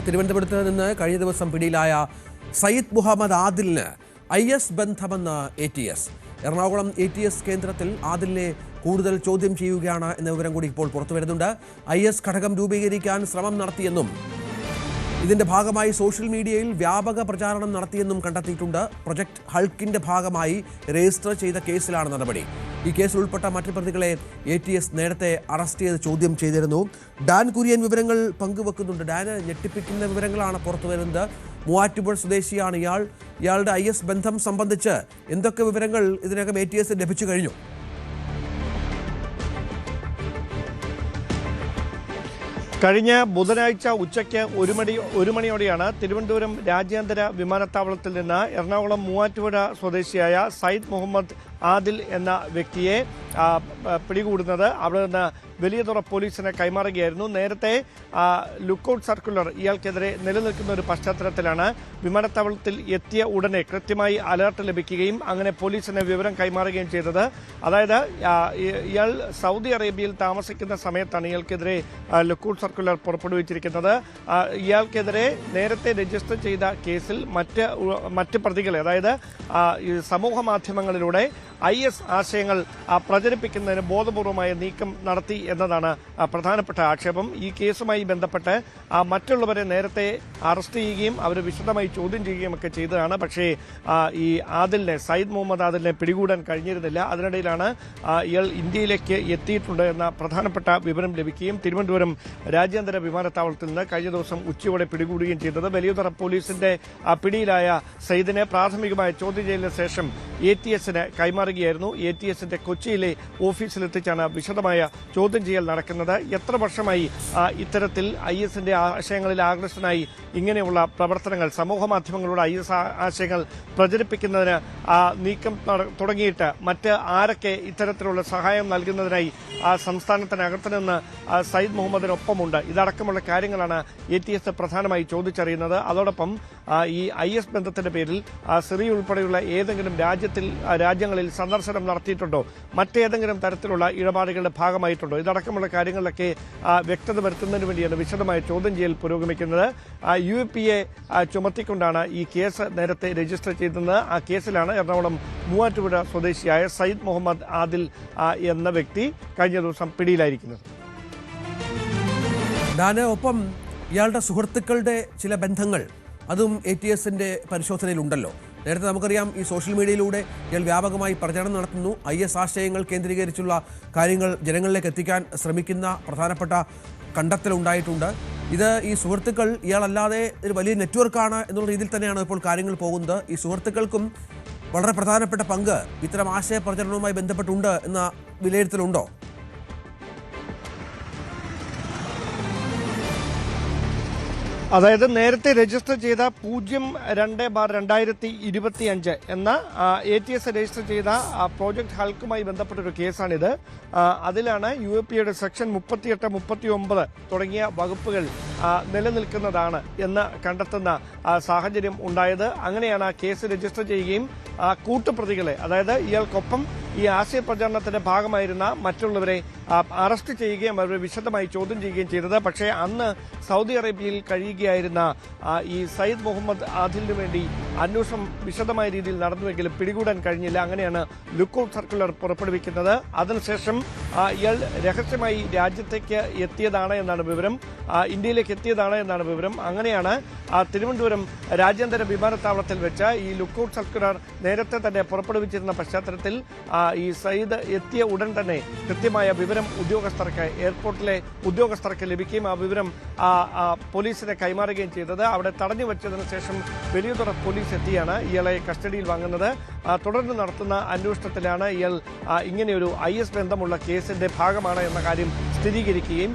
തിരുവനന്തപുരത്ത് നിന്ന് കഴിഞ്ഞ ദിവസം പിടിയിലായ Sayyid Muhammad ആദിലിന് IS ബന്ധമെന്ന് ATS. Ernakulam ATS കേന്ദ്രത്തിൽ ആദിലിനെ കൂടുതൽ ചോദ്യം ചെയ്യുകയാണ് എന്ന വിവരം കൂടി ഇപ്പോൾ പുറത്തു വരുന്നുണ്ട്. IS ഘടകം രൂപീകരിക്കാൻ ശ്രമം നടത്തിയെന്നും ഇതിന്റെ ഭാഗമായി സോഷ്യൽ മീഡിയയിൽ വ്യാപക പ്രചാരണം നടത്തിയെന്നും കണ്ടെത്തിയിട്ടുണ്ട്. പ്രൊജക്ട് ഹൾക്കിന്റെ ഭാഗമായി രജിസ്റ്റർ ചെയ്ത കേസിലാണ് നടപടി. ഈ കേസിൽ ഉൾപ്പെട്ട മറ്റു പ്രതികളെ ATS നേരത്തെ അറസ്റ്റ് ചെയ്ത് ചോദ്യം ചെയ്തിരുന്നു. ഡാൻ കുര്യൻ വിവരങ്ങൾ പങ്കുവെക്കുന്നുണ്ട്. ഡാന് ഞെട്ടിപ്പിക്കുന്ന വിവരങ്ങളാണ് പുറത്തു വരുന്നത്. മൂവാറ്റുപുഴ സ്വദേശിയാണ് ഇയാളുടെ IS ബന്ധം സംബന്ധിച്ച് എന്തൊക്കെ വിവരങ്ങൾ ഇതിനകം ATS ലഭിച്ചു കഴിഞ്ഞു? കഴിഞ്ഞ ബുധനാഴ്ച ഉച്ചയ്ക്ക് ഒരു മണിയോടെയാണ് തിരുവനന്തപുരം രാജ്യാന്തര വിമാനത്താവളത്തിൽ നിന്ന് എറണാകുളം മൂവാറ്റുപുഴ സ്വദേശിയായ സയ്യിദ് മുഹമ്മദ് ആദിൽ എന്ന വ്യക്തിയെ പിടികൂടുന്നത്. അവിടെ നിന്ന് വലിയതുറ പോലീസിനെ കൈമാറുകയായിരുന്നു. നേരത്തെ ലുക്കൌട്ട് സർക്കുലർ ഇയാൾക്കെതിരെ നിലനിൽക്കുന്ന ഒരു പശ്ചാത്തലത്തിലാണ് വിമാനത്താവളത്തിൽ എത്തിയ ഉടനെ കൃത്യമായി അലർട്ട് ലഭിക്കുകയും അങ്ങനെ പോലീസിന് വിവരം കൈമാറുകയും ചെയ്തത്. അതായത് ഇയാൾ സൗദി അറേബ്യയിൽ താമസിക്കുന്ന സമയത്താണ് ഇയാൾക്കെതിരെ ലുക്കൌട്ട് സർക്കുലർ പുറപ്പെടുവിച്ചിരിക്കുന്നത്. ഇയാൾക്കെതിരെ നേരത്തെ രജിസ്റ്റർ ചെയ്ത കേസിൽ മറ്റ് പ്രതികളെ, അതായത് സമൂഹ മാധ്യമങ്ങളിലൂടെ IS ആശയങ്ങൾ പ്രചരിപ്പിക്കുന്നതിന് ബോധപൂർവമായ നീക്കം നടത്തി എന്നതാണ് പ്രധാനപ്പെട്ട ആക്ഷേപം. ഈ കേസുമായി ബന്ധപ്പെട്ട് മറ്റുള്ളവരെ നേരത്തെ അറസ്റ്റ് ചെയ്യുകയും അവരെ വിശദമായി ചോദ്യം ചെയ്യുകയും ഒക്കെ ചെയ്തതാണ്. പക്ഷേ ഈ സയ്യിദ് മുഹമ്മദ് ആദിലിനെ പിടികൂടാൻ കഴിഞ്ഞിരുന്നില്ല. അതിനിടയിലാണ് ഇയാൾ ഇന്ത്യയിലേക്ക് എത്തിയിട്ടുണ്ട് എന്ന പ്രധാനപ്പെട്ട വിവരം ലഭിക്കുകയും തിരുവനന്തപുരം രാജ്യാന്തര വിമാനത്താവളത്തിൽ നിന്ന് കഴിഞ്ഞ ദിവസം ഉച്ചയോടെ പിടികൂടുകയും ചെയ്തത്. വലിയതുറ പോലീസിന്റെ പിടിയിലായ സയ്യിദിനെ പ്രാഥമികമായ ചോദ്യം ചെയ്യലിന് ശേഷം ATSന് കൈമാറുകയായിരുന്നു. ATSന്റെ കൊച്ചിയിലെ ഓഫീസിലെത്തിച്ചാണ് വിശദമായ ചോദ്യം ചെയ്യൽ നടക്കുന്നത്. എത്ര വർഷമായി ഇത്തരത്തിൽ ISന്റെ ആശയങ്ങളിൽ ആകർഷനായി ഇങ്ങനെയുള്ള പ്രവർത്തനങ്ങൾ, സമൂഹ മാധ്യമങ്ങളിലൂടെ IS ആശയങ്ങൾ പ്രചരിപ്പിക്കുന്നതിന് നീക്കം തുടങ്ങിയിട്ട് മറ്റ് ആരൊക്കെ ഇത്തരത്തിലുള്ള സഹായം നൽകുന്നതിനായി സംസ്ഥാനത്തിനകത്ത് നിന്ന് സയ്യിദ് മുഹമ്മദിനൊപ്പമുണ്ട്, ഇതടക്കമുള്ള കാര്യങ്ങളാണ് ATS പ്രധാനമായി ചോദിച്ചറിയുന്നത്. അതോടൊപ്പം ഈ IS ബന്ധത്തിന്റെ പേരിൽ സിറിയ ഉൾപ്പെടെയുള്ള ഏതെങ്കിലും രാജ്യങ്ങളിൽ സന്ദർശനം നടത്തിയിട്ടുണ്ടോ, മറ്റേതെങ്കിലും തരത്തിലുള്ള ഇടപാടുകളുടെ ഭാഗമായിട്ടുണ്ടോ, ഇതടക്കമുള്ള കാര്യങ്ങളിലൊക്കെ വ്യക്തത വരുത്തുന്നതിന് വേണ്ടിയാണ് വിശദമായ ചോദ്യം ചെയ്യൽ പുരോഗമിക്കുന്നത്. UAPA ചുമത്തിക്കൊണ്ടാണ് ഈ കേസ് നേരത്തെ രജിസ്റ്റർ ചെയ്തത്. ആ കേസിലാണ് എറണാകുളം മൂവാറ്റുപുഴ സ്വദേശിയായ സയ്യിദ് മുഹമ്മദ് ആദിൽ എന്ന വ്യക്തി കഴിഞ്ഞ ദിവസം പിടിയിലായിരിക്കുന്നത്. ഒപ്പം ഇയാളുടെ സുഹൃത്തുക്കളുടെ ചില ബന്ധങ്ങൾ അതും ATSന്റെ പരിശോധനയിലുണ്ടല്ലോ. നേരത്തെ നമുക്കറിയാം, ഈ സോഷ്യൽ മീഡിയയിലൂടെ ഇയാൾ വ്യാപകമായി പ്രചരണം നടത്തുന്നു. IS ആശയങ്ങൾ കേന്ദ്രീകരിച്ചുള്ള കാര്യങ്ങൾ ജനങ്ങളിലേക്ക് എത്തിക്കാൻ ശ്രമിക്കുന്ന പ്രധാനപ്പെട്ട കണ്ടെത്തലുണ്ടായിട്ടുണ്ട്. ഈ സുഹൃത്തുക്കൾ ഇയാളല്ലാതെ ഒരു വലിയ നെറ്റ്വർക്കാണ് എന്നുള്ള രീതിയിൽ തന്നെയാണ് ഇപ്പോൾ കാര്യങ്ങൾ പോകുന്നത്. ഈ സുഹൃത്തുക്കൾക്കും വളരെ പ്രധാനപ്പെട്ട പങ്ക് ഇത്തരം ആശയ പ്രചരണവുമായി ബന്ധപ്പെട്ടുണ്ട് എന്ന വിലയിരുത്തലുണ്ടോ? അതായത് നേരത്തെ രജിസ്റ്റർ ചെയ്ത 02/2025 എന്ന ATS രജിസ്റ്റർ ചെയ്ത പ്രോജക്ട് ഹൾക്കുമായി ബന്ധപ്പെട്ടൊരു കേസാണിത്. അതിലാണ് UAPAയുടെ സെക്ഷൻ 38, 39 തുടങ്ങിയ വകുപ്പുകൾ നിലനിൽക്കുന്നതാണ് എന്ന് കണ്ടെത്തുന്ന സാഹചര്യം ഉണ്ടായത്. അങ്ങനെയാണ് ആ കേസ് രജിസ്റ്റർ ചെയ്യുകയും കൂട്ടുപ്രതികളെ, അതായത് ഇയാൾക്കൊപ്പം ഈ ആശയ പ്രചാരണത്തിന്റെ ഭാഗമായിരുന്ന മറ്റുള്ളവരെ അറസ്റ്റ് ചെയ്യുകയും അവരെ വിശദമായി ചോദ്യം ചെയ്യുകയും ചെയ്തത്. പക്ഷേ അന്ന് സൗദി അറേബ്യയിൽ കഴിയുകയായിരുന്ന ഈ സയ്യിദ് മുഹമ്മദ് ആദിലിനു വേണ്ടി അന്വേഷണം വിശദമായ രീതിയിൽ നടന്നുവെങ്കിലും പിടികൂടാൻ കഴിഞ്ഞില്ല. അങ്ങനെയാണ് ലുക്കൌട്ട് സർക്കുലർ പുറപ്പെടുവിക്കുന്നത്. അതിനുശേഷം ഇയാൾ രഹസ്യമായി രാജ്യത്തേക്ക് എത്തിയതാണ് എന്നാണ് വിവരം, ഇന്ത്യയിലേക്ക് എത്തിയതാണ് എന്നാണ് വിവരം. അങ്ങനെയാണ് തിരുവനന്തപുരം രാജ്യാന്തര വിമാനത്താവളത്തിൽ വെച്ച് ഈ ലുക്കൌട്ട് സർക്കുലർ നേരത്തെ തന്നെ പുറപ്പെടുവിച്ചിരുന്ന പശ്ചാത്തലത്തിൽ ഈ സയ്യിദ് എത്തിയ ഉടൻ തന്നെ കൃത്യമായ വിവരം ഉദ്യോഗസ്ഥർക്ക്, എയർപോർട്ടിലെ ഉദ്യോഗസ്ഥർക്ക് ലഭിക്കുകയും ആ വിവരം പോലീസിനെ കൈമാറുകയും ചെയ്തത്. അവിടെ തടഞ്ഞു വെച്ചതിനു ശേഷം വലിയതുറ പോലീസ് എത്തിയാണ് ഇയാളെ കസ്റ്റഡിയിൽ വാങ്ങുന്നത്. തുടർന്ന് നടത്തുന്ന അന്വേഷണത്തിലാണ് ഇയാൾ ഇങ്ങനെയൊരു IS ബന്ധമുള്ള കേസിന്റെ ഭാഗമാണ് എന്ന കാര്യം സ്ഥിരീകരിക്കുകയും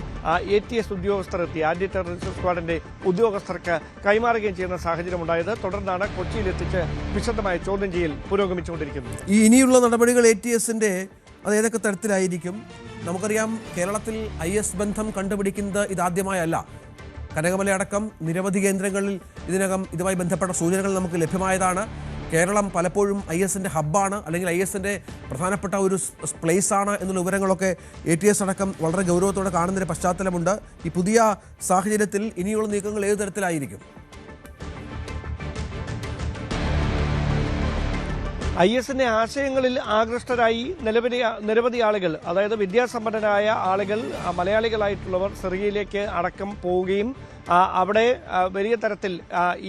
ATS ഉദ്യോഗസ്ഥർ എത്തി ആന്റി ടെററിസ്റ്റ് സ്ക്വാഡിന്റെ ഉദ്യോഗസ്ഥർക്ക് കൈമാറുകയും ചെയ്യുന്ന സാഹചര്യം ഉണ്ടായത്. തുടർന്നാണ് കൊച്ചിയിലെത്തിച്ച് വിശദമായ ചോദ്യം ചെയ്യൽ പുരോഗമിച്ചുകൊണ്ടിരിക്കുന്നത്. ഇനിയുള്ള നടപടികൾ ATSന്റെ അത് ഏതൊക്കെ തരത്തിലായിരിക്കും? നമുക്കറിയാം, കേരളത്തിൽ IS ബന്ധം കണ്ടുപിടിക്കുന്നത് ഇതാദ്യമായല്ല. കനകമലയടക്കം നിരവധി കേന്ദ്രങ്ങളിൽ ഇതിനകം ഇതുമായി ബന്ധപ്പെട്ട സൂചനകൾ നമുക്ക് ലഭ്യമായതാണ്. കേരളം പലപ്പോഴും IS-ന്റെ ഹബ്ബാണ്, അല്ലെങ്കിൽ IS-ന്റെ പ്രധാനപ്പെട്ട ഒരു പ്ലേസ് ആണ് എന്നുള്ള വിവരങ്ങളൊക്കെ ATS അടക്കം വളരെ ഗൗരവത്തോടെ കാണുന്നൊരു പശ്ചാത്തലമുണ്ട്. ഈ പുതിയ സാഹചര്യത്തിൽ ഇനിയുള്ള നീക്കങ്ങൾ ഏത് തരത്തിലായിരിക്കും? IS-ന്റെ ആശയങ്ങളിൽ ആകൃഷ്ടരായി നിരവധി ആളുകൾ, അതായത് വിദ്യാസമ്പന്നരായ ആളുകൾ, മലയാളികളായിട്ടുള്ളവർ സിറിയയിലേക്ക് അടക്കം പോവുകയും അവിടെ വലിയ തരത്തിൽ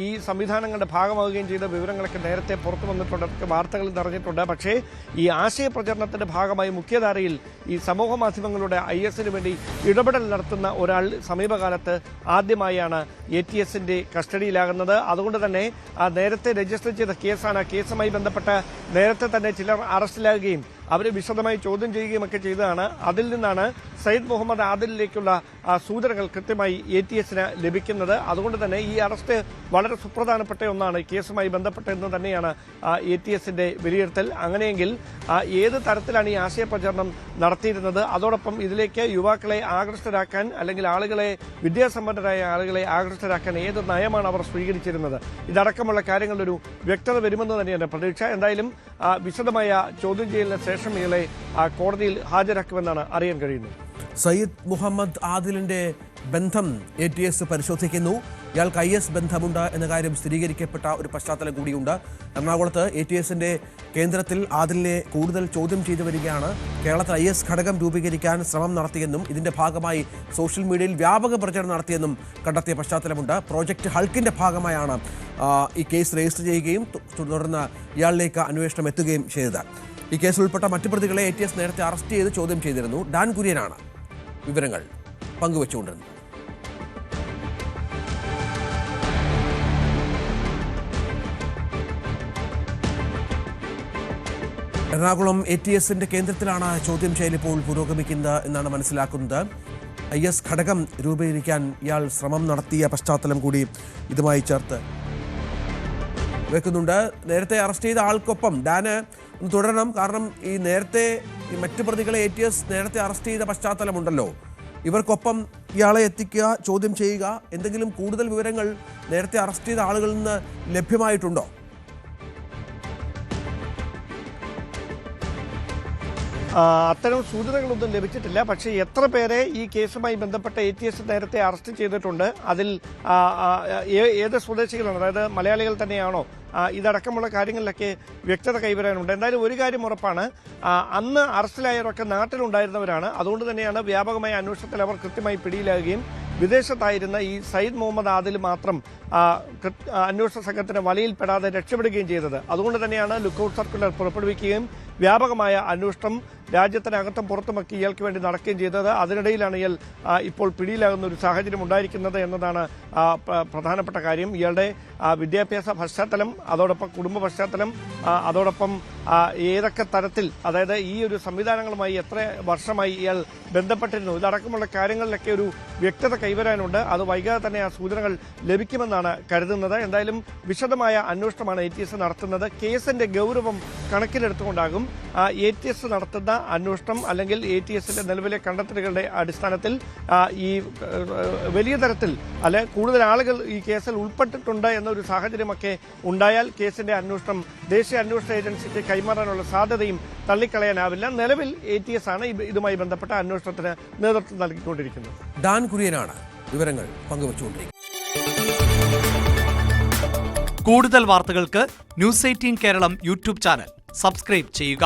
ഈ സംവിധാനങ്ങളുടെ ഭാഗമാവുകയും ചെയ്ത വിവരങ്ങളൊക്കെ നേരത്തെ പുറത്തു വന്നിട്ടുണ്ട്, വാർത്തകളിൽ നിറഞ്ഞിട്ടുണ്ട്. പക്ഷേ ഈ ആശയ പ്രചരണത്തിന്റെ ഭാഗമായി മുഖ്യധാരയിൽ ഈ സമൂഹ മാധ്യമങ്ങളുടെ IS-ന് വേണ്ടി ഇടപെടൽ നടത്തുന്ന ഒരാൾ സമീപകാലത്ത് ആദ്യമായാണ് ATS-ന്റെ കസ്റ്റഡിയിലാകുന്നത്. അതുകൊണ്ട് തന്നെ നേരത്തെ രജിസ്റ്റർ ചെയ്ത കേസാണ്. കേസുമായി ബന്ധപ്പെട്ട് നേരത്തെ തന്നെ ചിലർ അറസ്റ്റിലാകുകയും അവരെ വിശദമായി ചോദ്യം ചെയ്യുകയും ഒക്കെ ചെയ്തതാണ്. അതിൽ നിന്നാണ് സയ്യിദ് മുഹമ്മദ് ആദിലിലേക്കുള്ള സൂചനകൾ കൃത്യമായി ATS-ന് ലഭിക്കുന്നത്. അതുകൊണ്ട് തന്നെ ഈ അറസ്റ്റ് വളരെ സുപ്രധാനപ്പെട്ട ഒന്നാണ് കേസുമായി ബന്ധപ്പെട്ടെന്ന് തന്നെയാണ് ATS-ന്റെ വിലയിരുത്തൽ. അങ്ങനെയെങ്കിൽ ഏത് തരത്തിലാണ് ഈ ആശയപ്രചരണം നടത്തിയിരുന്നത്, അതോടൊപ്പം ഇതിലേക്ക് യുവാക്കളെ ആകൃഷ്ടരാക്കാൻ, അല്ലെങ്കിൽ ആളുകളെ, വിദ്യാസമ്പന്നരായ ആളുകളെ ആകൃഷ്ടരാക്കാൻ ഏത് നയമാണ് അവർ സ്വീകരിച്ചിരുന്നത്, ഇതടക്കമുള്ള കാര്യങ്ങളിലൊരു വ്യക്തത വരുമെന്ന് തന്നെയാണ് പ്രതീക്ഷ. എന്തായാലും വിശദമായ ചോദ്യം ചെയ്യലിന് ശേഷം ഇയാളെ കോടതിയിൽ ഹാജരാക്കുമെന്നാണ് അറിയാൻ കഴിയുന്നത്. സയ്യിദ് മുഹമ്മദ് ആദിലിന്റെ ബന്ധം ATS പരിശോധിക്കുന്നു. ഇയാൾക്ക് IS ബന്ധമുണ്ട് എന്ന കാര്യം സ്ഥിരീകരിക്കപ്പെട്ട ഒരു പശ്ചാത്തലം കൂടിയുണ്ട്. എറണാകുളത്ത് ATS-ന്റെ കേന്ദ്രത്തിൽ ആദിലിനെ കൂടുതൽ ചോദ്യം ചെയ്തു വരികയാണ്. കേരളത്തിൽ IS ഘടകം രൂപീകരിക്കാൻ ശ്രമം നടത്തിയെന്നും ഇതിന്റെ ഭാഗമായി സോഷ്യൽ മീഡിയയിൽ വ്യാപക പ്രചരണം നടത്തിയെന്നും കണ്ടെത്തിയ പശ്ചാത്തലമുണ്ട്. പ്രോജക്റ്റ് ഹൾക്കിന്റെ ഭാഗമായാണ് ഈ കേസ് രജിസ്റ്റർ ചെയ്യുകയും തുടർന്ന് ഇയാളിലേക്ക് അന്വേഷണം എത്തുകയും ചെയ്തത്. ഈ കേസിൽ ഉൾപ്പെട്ട മറ്റു പ്രതികളെ ATS നേരത്തെ അറസ്റ്റ് ചെയ്ത് ചോദ്യം ചെയ്തിരുന്നു. ഡാൻ കുര്യനാണ് വിവരങ്ങൾ പങ്കുവച്ചുകൊണ്ടിരുന്നത്. എറണാകുളം ATS-ന്റെ കേന്ദ്രത്തിലാണ് ചോദ്യം ചെയ്യൽ ഇപ്പോൾ പുരോഗമിക്കുന്നത് എന്നാണ് മനസ്സിലാക്കുന്നത്. IS ഘടകം രൂപീകരിക്കാൻ ഇയാൾ ശ്രമം നടത്തിയ പശ്ചാത്തലം കൂടി ഇതുമായി ചേർത്ത് വെക്കുന്നുണ്ട്. നേരത്തെ അറസ്റ്റ് ചെയ്ത ആൾക്കൊപ്പം ഡാന് തുടരണം. കാരണം ഈ നേരത്തെ ഈ മറ്റു പ്രതികളെ ATS നേരത്തെ അറസ്റ്റ് ചെയ്ത പശ്ചാത്തലമുണ്ടല്ലോ. ഇവർക്കൊപ്പം ഇയാളെ എത്തിക്കുക, ചോദ്യം ചെയ്യുക, എന്തെങ്കിലും കൂടുതൽ വിവരങ്ങൾ നേരത്തെ അറസ്റ്റ് ചെയ്ത ആളുകളിൽ നിന്ന് ലഭ്യമായിട്ടുണ്ടോ? അത്തരം സൂചനകളൊന്നും ലഭിച്ചിട്ടില്ല. പക്ഷേ എത്ര പേരെ ഈ കേസുമായി ബന്ധപ്പെട്ട ATS നേരത്തെ അറസ്റ്റ് ചെയ്തിട്ടുണ്ട്, അതിൽ ഏത് സ്വദേശികളാണ്, അതായത് മലയാളികൾ തന്നെയാണോ, ഇതടക്കമുള്ള കാര്യങ്ങളിലൊക്കെ വ്യക്തത കൈവരാനുണ്ട്. എന്തായാലും ഒരു കാര്യം ഉറപ്പാണ്, അന്ന് അറസ്റ്റിലായവരൊക്കെ നാട്ടിലുണ്ടായിരുന്നവരാണ്. അതുകൊണ്ട് തന്നെയാണ് വ്യാപകമായ അന്വേഷണത്തിൽ അവർ കൃത്യമായി പിടിയിലാകുകയും വിദേശത്തായിരുന്ന ഈ സയ്യിദ് മുഹമ്മദ് ആദിൽ മാത്രം അന്വേഷണ സംഘത്തിന് വലയിൽപ്പെടാതെ രക്ഷപ്പെടുകയും ചെയ്തത്. അതുകൊണ്ട് തന്നെയാണ് ലുക്കൌട്ട് സർക്കുലർ പുറപ്പെടുവിക്കുകയും വ്യാപകമായ അന്വേഷണം രാജ്യത്തിനകത്തും പുറത്തുമൊക്കെ ഇയാൾക്ക് വേണ്ടി നടക്കുകയും ചെയ്തത്. അതിനിടയിലാണ് ഇയാൾ ഇപ്പോൾ പിടിയിലാകുന്ന ഒരു സാഹചര്യം ഉണ്ടായിരിക്കുന്നത് എന്നതാണ് പ്രധാനപ്പെട്ട കാര്യം. ഇയാളുടെ വിദ്യാഭ്യാസ പശ്ചാത്തലം, അതോടൊപ്പം കുടുംബ പശ്ചാത്തലം, അതോടൊപ്പം ഏതൊക്കെ തരത്തിൽ, അതായത് ഈ ഒരു സംവിധാനങ്ങളുമായി എത്ര വർഷമായി ഇയാൾ ബന്ധപ്പെട്ടിരുന്നു, ഇതടക്കമുള്ള കാര്യങ്ങളിലൊക്കെ ഒരു വ്യക്തത കൈവരാനുണ്ട്. അത് വൈകാതെ തന്നെ ആ സൂചനകൾ ലഭിക്കുമെന്നാണ് കരുതുന്നത്. എന്തായാലും വിശദമായ അന്വേഷണമാണ് ATS നടത്തുന്നത്. കേസിന്റെ ഗൗരവം കണക്കിലെടുത്തുകൊണ്ടാകും ATS നടത്തുന്ന അന്വേഷണം, അല്ലെങ്കിൽ ATS-ന്റെ നിലവിലെ കണ്ടെത്തലുകളുടെ അടിസ്ഥാനത്തിൽ ഈ വലിയ തരത്തിൽ കൂടുതൽ ആളുകൾ ഈ കേസിൽ ഉൾപ്പെട്ടിട്ടുണ്ട് എന്നൊരു സാഹചര്യമൊക്കെ ഉണ്ടായാൽ കേസിന്റെ അന്വേഷണം ദേശീയ അന്വേഷണ ഏജൻസിക്ക് കൈമാറാനുള്ള സാധ്യതയും തള്ളിക്കളയാനാവില്ല. നിലവിൽ ATS ആണ് ഇതുമായി ബന്ധപ്പെട്ട അന്വേഷണത്തിന് നേതൃത്വം നൽകിക്കൊണ്ടിരിക്കുന്നത്. ഡാൻ കുര്യനാണ് വിവരങ്ങൾ പങ്കുവച്ചുകൊണ്ടിരിക്കുന്നത്. കൂടുതൽ വാർത്തകൾക്ക് News 18 Keralam YouTube channel subscribe ചെയ്യുക.